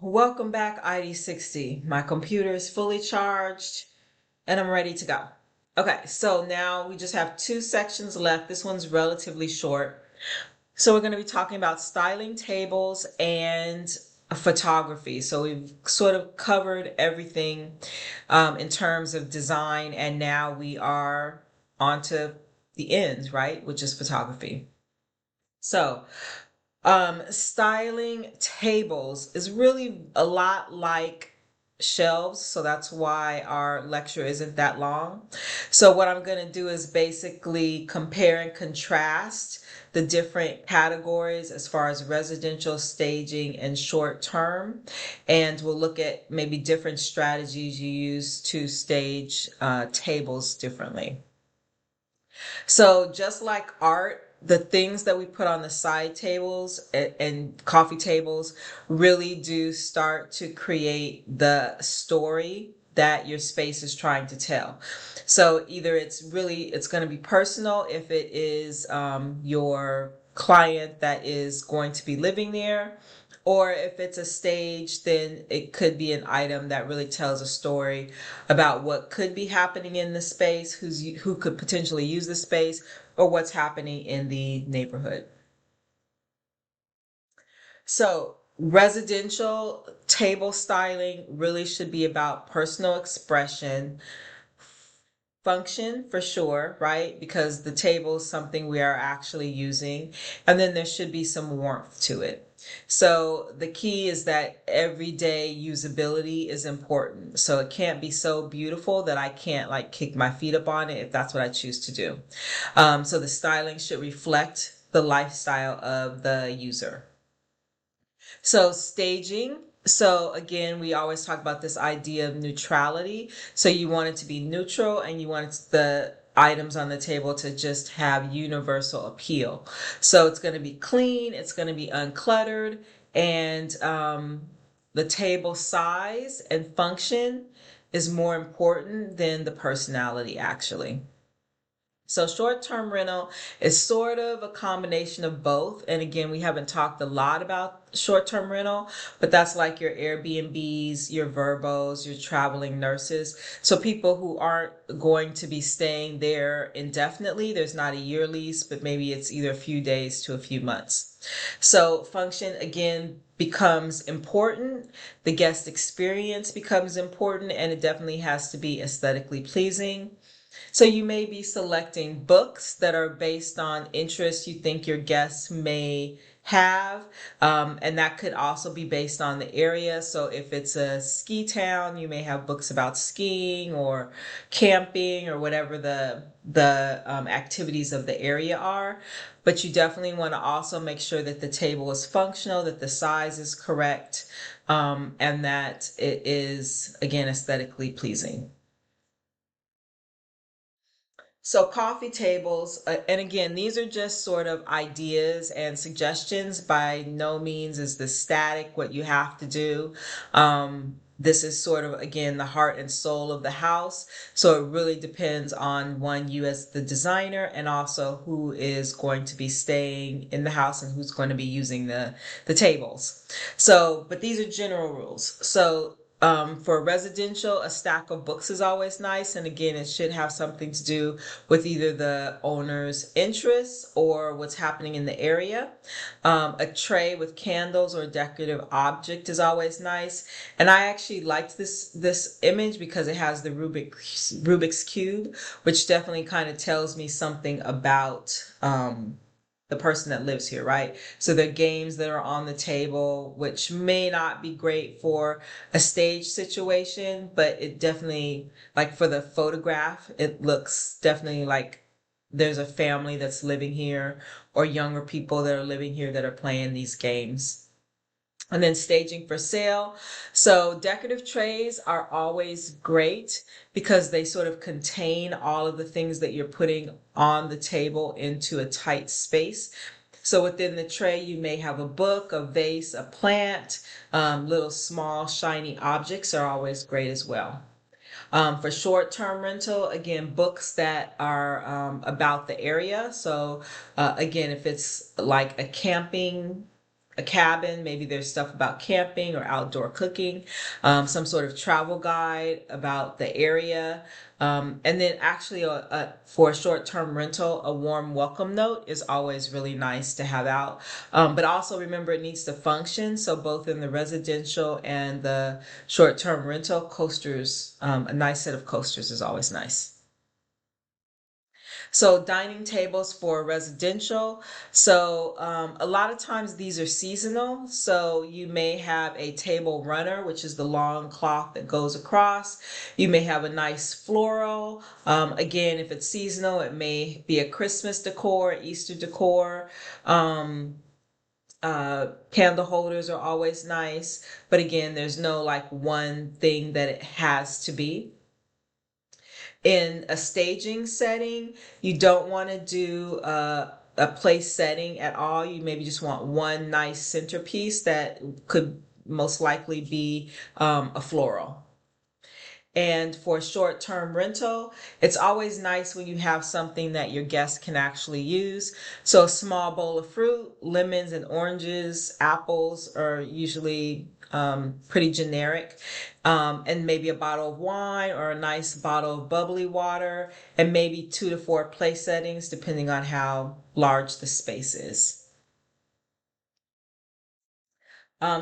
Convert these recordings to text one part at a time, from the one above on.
Welcome back, ID60. My computer is fully charged and I'm ready to go. Okay, so now we just have two sections left. This one's relatively short. So we're going to be talking about styling tables and photography. So we've sort of covered everything in terms of design, and now we are on to the end, right? Which is photography. So styling tables is really a lot like shelves, so that's why our lecture isn't that long. So what I'm going to do is basically compare and contrast the different categories as far as residential, staging, and short term. And we'll look at maybe different strategies you use to stage tables differently. So just like art, the things that we put on the side tables and coffee tables really do start to create the story that your space is trying to tell. So either it's going to be personal if it is your client that is going to be living there, or if it's a stage, then it could be an item that really tells a story about what could be happening in the space, who could potentially use the space, or what's happening in the neighborhood. So, residential table styling really should be about personal expression, function for sure, right? Because the table is something we are actually using, and then there should be some warmth to it. So the key is that everyday usability is important. So it can't be so beautiful that I can't like kick my feet up on it if that's what I choose to do. So the styling should reflect the lifestyle of the user. So staging. So again, we always talk about this idea of neutrality. So you want it to be neutral and you want the items on the table to just have universal appeal. So it's going to be clean, it's going to be uncluttered, and the table size and function is more important than the personality, actually. So short-term rental is sort of a combination of both. And again, we haven't talked a lot about short-term rental, but that's like your Airbnbs, your Verbos, your traveling nurses. So people who aren't going to be staying there indefinitely. There's not a year lease, but maybe it's either a few days to a few months. So function again becomes important. The guest experience becomes important, and it definitely has to be aesthetically pleasing. So you may be selecting books that are based on interests you think your guests may have, and that could also be based on the area. So if it's a ski town, you may have books about skiing or camping or whatever the activities of the area are. But you definitely want to also make sure that the table is functional, that the size is correct, and that it is again aesthetically pleasing. So coffee tables, and again, these are just sort of ideas and suggestions. By no means is this static, what you have to do. This is sort of, again, the heart and soul of the house. So it really depends on one, you as the designer, and also who is going to be staying in the house and who's going to be using the tables. So, but these are general rules. So for residential, a stack of books is always nice. And again, it should have something to do with either the owner's interests or what's happening in the area. A tray with candles or decorative object is always nice. And I actually liked this image because it has the Rubik's Cube, which definitely kind of tells me something about the person that lives here, right? So there are games that are on the table, which may not be great for a stage situation, but it definitely, like for the photograph, it looks definitely like there's a family that's living here or younger people that are living here that are playing these games. And then staging for sale. So decorative trays are always great because they sort of contain all of the things that you're putting on the table into a tight space. So within the tray, you may have a book, a vase, a plant. Little small shiny objects are always great as well. For short-term rental, again, books that are about the area. So again, if it's like a camping a cabin. Maybe there's stuff about camping or outdoor cooking, some sort of travel guide about the area. And then actually for a short-term rental, a warm welcome note is always really nice to have out. But also remember it needs to function. So both in the residential and the short-term rental, coasters, a nice set of coasters is always nice. So dining tables for residential. So a lot of times these are seasonal. So you may have a table runner, which is the long cloth that goes across. You may have a nice floral. Again, if it's seasonal, it may be a Christmas decor, Easter decor. Candle holders are always nice. But again, there's no like one thing that it has to be. In a staging setting, you don't want to do a place setting at all. You maybe just want one nice centerpiece that could most likely be a floral. And for short term rental, it's always nice when you have something that your guests can actually use. So, a small bowl of fruit, lemons and oranges, apples are usually pretty generic, and maybe a bottle of wine or a nice bottle of bubbly water, and maybe 2 to 4 place settings, depending on how large the space is.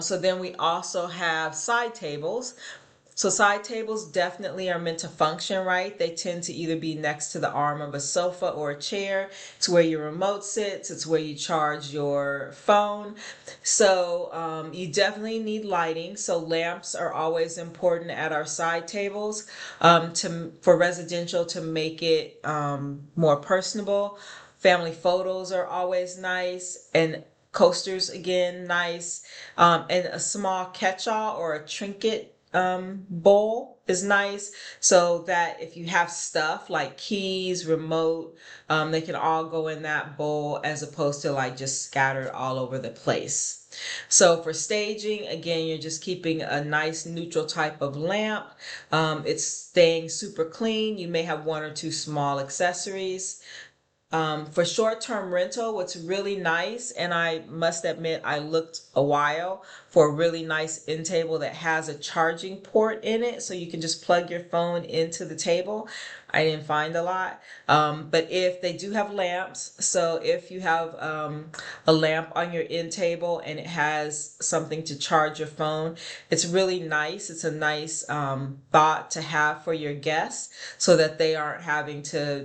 So then we also have side tables. So side tables definitely are meant to function right. They tend to either be next to the arm of a sofa or a chair. It's where your remote sits. It's where you charge your phone. So you definitely need lighting. So lamps are always important at our side tables for residential to make it more personable. Family photos are always nice, and coasters again nice, and a small catch-all or a trinket bowl is nice, so that if you have stuff like keys, remote, they can all go in that bowl as opposed to like just scattered all over the place. So for staging, again, you're just keeping a nice neutral type of lamp. It's staying super clean. You may have 1 or 2 small accessories. For short-term rental, what's really nice, and I must admit I looked a while for a really nice end table that has a charging port in it, so you can just plug your phone into the table. I didn't find a lot, but if they do have lamps, so if you have a lamp on your end table and it has something to charge your phone, it's really nice. It's a nice thought to have for your guests so that they aren't having to,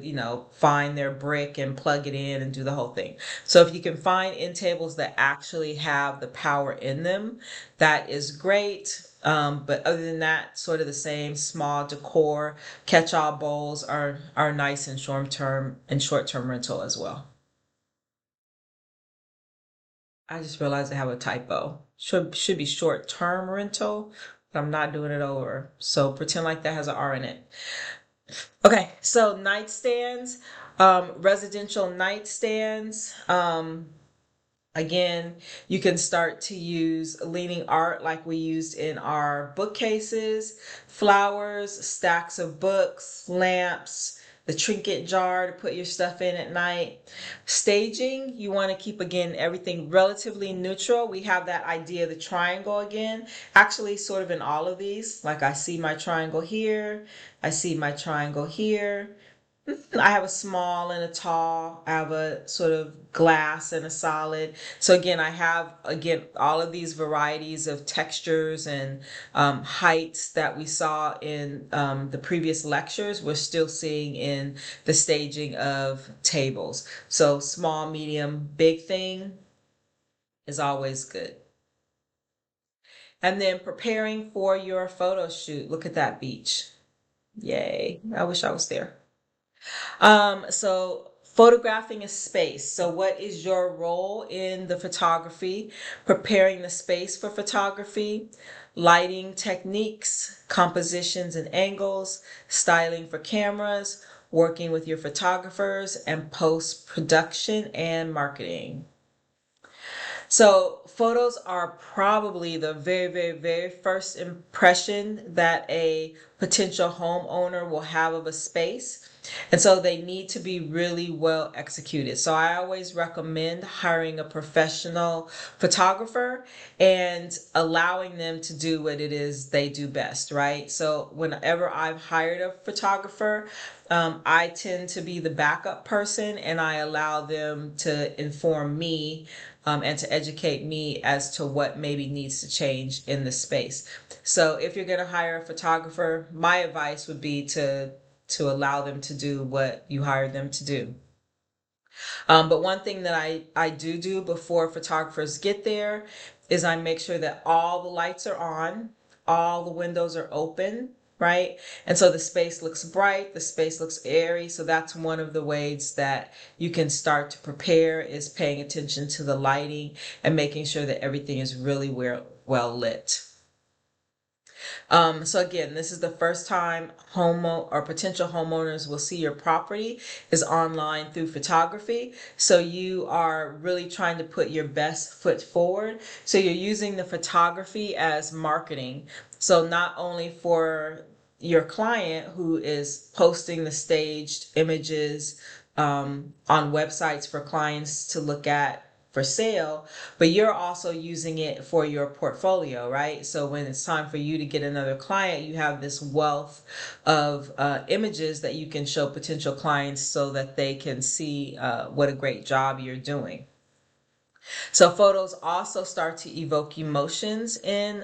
find their brick and plug it in and do the whole thing. So if you can find end tables that actually have the power in them, that is great. But other than that, sort of the same small decor catch-all bowls are nice in short-term rental as well. I just realized I have a typo. Should be short-term rental, but I'm not doing it over. So pretend like that has an R in it. Okay, so nightstands, residential nightstands. Again, you can start to use leaning art like we used in our bookcases, flowers, stacks of books, lamps, the trinket jar to put your stuff in at night. Staging, you want to keep again everything relatively neutral. We have that idea of the triangle again, actually, sort of in all of these. Like I see my triangle here, I see my triangle here. I have a small and a tall. I have a sort of glass and a solid. So again, I have again all of these varieties of textures and heights that we saw in the previous lectures. We're still seeing in the staging of tables. So small, medium, big thing is always good. And then preparing for your photo shoot. Look at that beach. Yay. I wish I was there. So photographing a space. So what is your role in the photography? Preparing the space for photography, lighting techniques, compositions and angles, styling for cameras, working with your photographers, and post production and marketing. So photos are probably the very, very, very first impression that a potential homeowner will have of a space. And so they need to be really well executed. So I always recommend hiring a professional photographer and allowing them to do what it is they do best, right? So whenever I've hired a photographer, I tend to be the backup person and I allow them to inform me and to educate me as to what maybe needs to change in the space. So if you're going to hire a photographer, my advice would be to allow them to do what you hired them to do. But one thing that I do before photographers get there is I make sure that all the lights are on, all the windows are open, right? And so the space looks bright, the space looks airy. So that's one of the ways that you can start to prepare, is paying attention to the lighting and making sure that everything is really well lit. So again, this is the first time home or potential homeowners will see your property is online through photography. So you are really trying to put your best foot forward. So you're using the photography as marketing. So not only for your client who is posting the staged images on websites for clients to look at for sale, but you're also using it for your portfolio, right? So when it's time for you to get another client, you have this wealth of images that you can show potential clients so that they can see what a great job you're doing. So photos also start to evoke emotions in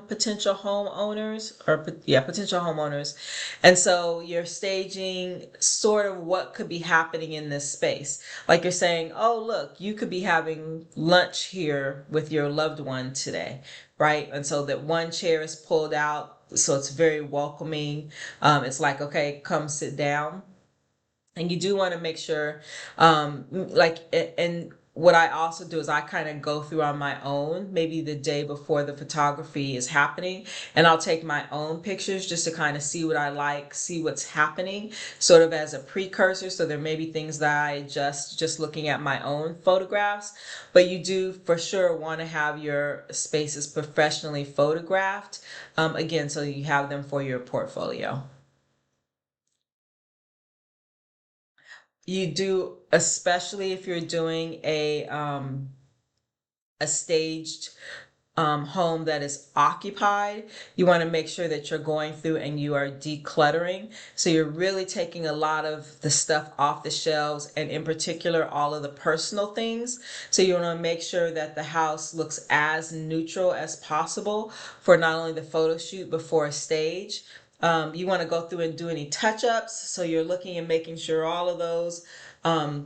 potential homeowners, or yeah, potential homeowners. And so you're staging sort of what could be happening in this space. Like you're saying, oh, look, you could be having lunch here with your loved one today, right? And so that one chair is pulled out, so it's very welcoming. It's like, okay, come sit down. And you do want to make sure, and what I also do is I kind of go through on my own, maybe the day before the photography is happening, and I'll take my own pictures just to kind of see what I like, see what's happening, sort of as a precursor. So there may be things that I adjust just looking at my own photographs, but you do for sure want to have your spaces professionally photographed, again, so you have them for your portfolio. You do, especially if you're doing a staged home that is occupied. You want to make sure that you're going through and you are decluttering. So you're really taking a lot of the stuff off the shelves, and in particular, all of the personal things. So you want to make sure that the house looks as neutral as possible for not only the photo shoot, but for a stage. You want to go through and do any touch-ups. So you're looking and making sure all of those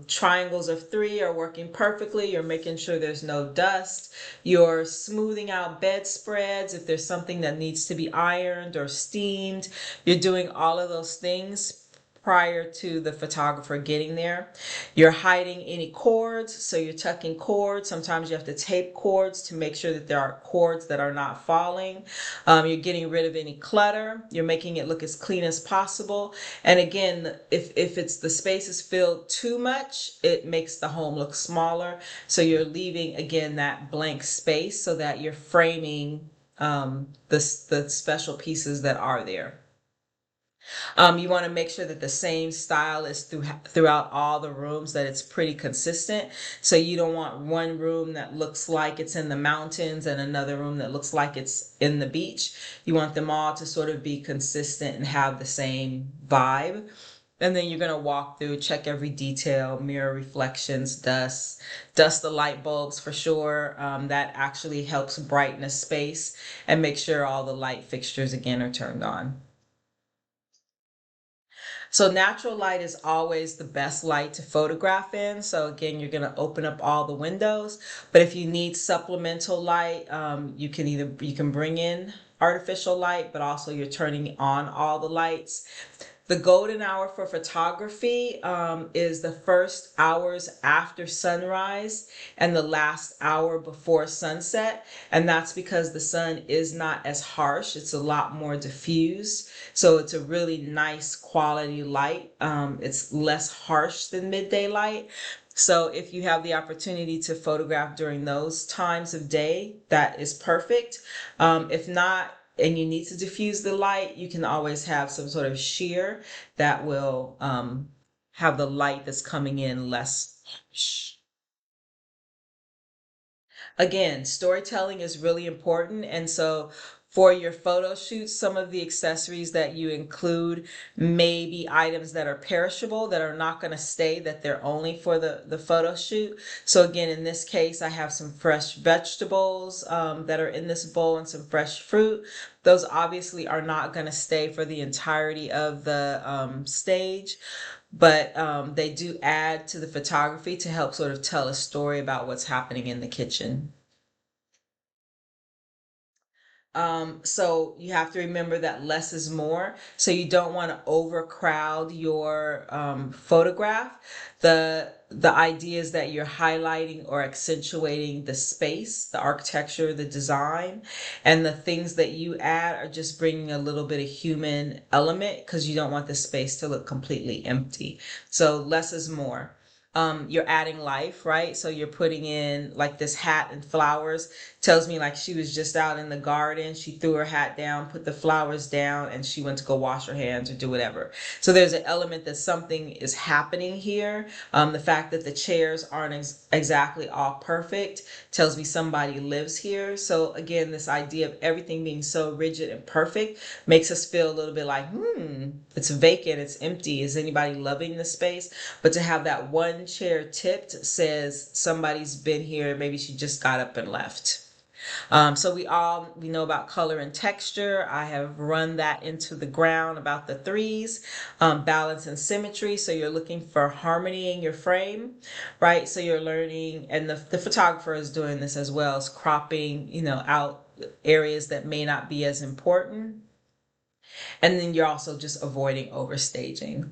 triangles of 3 are working perfectly. You're making sure there's no dust. You're smoothing out bedspreads if there's something that needs to be ironed or steamed. You're doing all of those things prior to the photographer getting there. You're hiding any cords, so you're tucking cords. Sometimes you have to tape cords to make sure that there are cords that are not falling. You're getting rid of any clutter. You're making it look as clean as possible. And again, if it's the space is filled too much, it makes the home look smaller. So you're leaving again that blank space so that you're framing the special pieces that are there. You want to make sure that the same style is throughout all the rooms, that it's pretty consistent. So you don't want one room that looks like it's in the mountains and another room that looks like it's in the beach. You want them all to sort of be consistent and have the same vibe. And then you're going to walk through, check every detail, mirror reflections, dust the light bulbs for sure. That actually helps brighten a space, and make sure all the light fixtures again are turned on. So natural light is always the best light to photograph in. So again, you're going to open up all the windows, but if you need supplemental light, you can bring in artificial light, but also you're turning on all the lights. The golden hour for photography is the first hours after sunrise and the last hour before sunset. And that's because the sun is not as harsh. It's a lot more diffused. So it's a really nice quality light. It's less harsh than midday light. So if you have the opportunity to photograph during those times of day, that is perfect. If not, and you need to diffuse the light, you can always have some sort of sheer that will have the light that's coming in less harsh. Again, storytelling is really important. And so for your photo shoots, some of the accessories that you include may be items that are perishable, that are not going to stay, that they're only for the photo shoot. So again, in this case, I have some fresh vegetables that are in this bowl and some fresh fruit. Those obviously are not going to stay for the entirety of the stage, but they do add to the photography to help sort of tell a story about what's happening in the kitchen. So you have to remember that less is more. So you don't want to overcrowd your photograph. The idea is that you're highlighting or accentuating the space, the architecture, the design, and the things that you add are just bringing a little bit of human element because you don't want the space to look completely empty. So less is more. You're adding life, right? So you're putting in like this hat and flowers. Tells me like she was just out in the garden. She threw her hat down, put the flowers down, and she went to go wash her hands or do whatever. So there's an element that something is happening here. The fact that the chairs aren't exactly all perfect tells me somebody lives here. So again, this idea of everything being so rigid and perfect makes us feel a little bit like, it's vacant, it's empty. Is anybody loving the space? But to have that one chair tipped says somebody's been here. Maybe she just got up and left. So we know about color and texture. I have run that into the ground about the threes, balance and symmetry. So you're looking for harmony in your frame, right? So you're learning, and the photographer is doing this as well, is cropping, out areas that may not be as important. And then you're also just avoiding overstaging.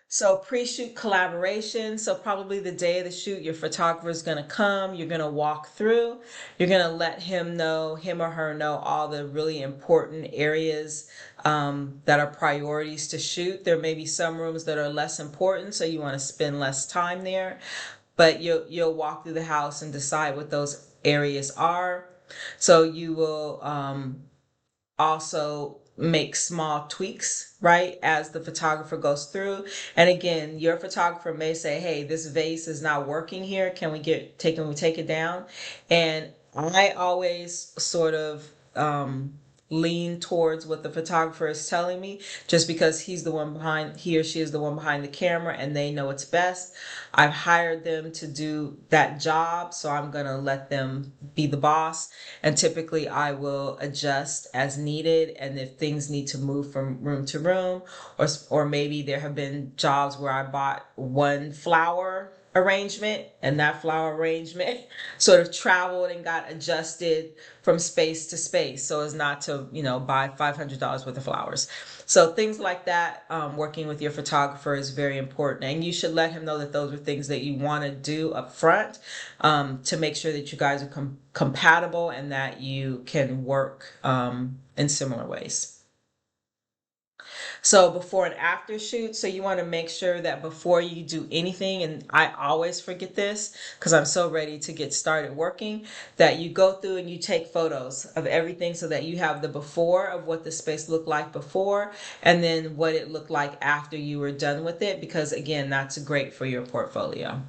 So pre-shoot collaboration. So probably the day of the shoot, your photographer is going to come. You're going to walk through. You're going to let him or her know all the really important areas that are priorities to shoot. There may be some rooms that are less important, so you want to spend less time there. But you'll walk through the house and decide what those areas are. So you will also make small tweaks, right, as the photographer goes through. And again, your photographer may say, hey, this vase is not working here. Can we take it down? And I always sort of lean towards what the photographer is telling me, just because he or she is the one behind the camera and they know it's best. I've hired them to do that job, so I'm going to let them be the boss. And typically I will adjust as needed. And if things need to move from room to room, or maybe there have been jobs where I bought one flower arrangement and that flower arrangement sort of traveled and got adjusted from space to space so as not to buy $500 worth of flowers. So things like that, working with your photographer is very important, and you should let him know that those are things that you want to do up front, to make sure that you guys are compatible and that you can work in similar ways. So before and after shoot, so you want to make sure that before you do anything, and I always forget this because I'm so ready to get started working, that you go through and you take photos of everything so that you have the before of what the space looked like before, and then what it looked like after you were done with it, because again, that's great for your portfolio.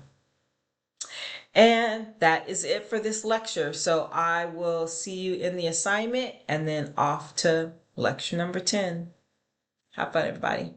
And that is it for this lecture. So I will see you in the assignment and then off to lecture number 10. Have fun, everybody.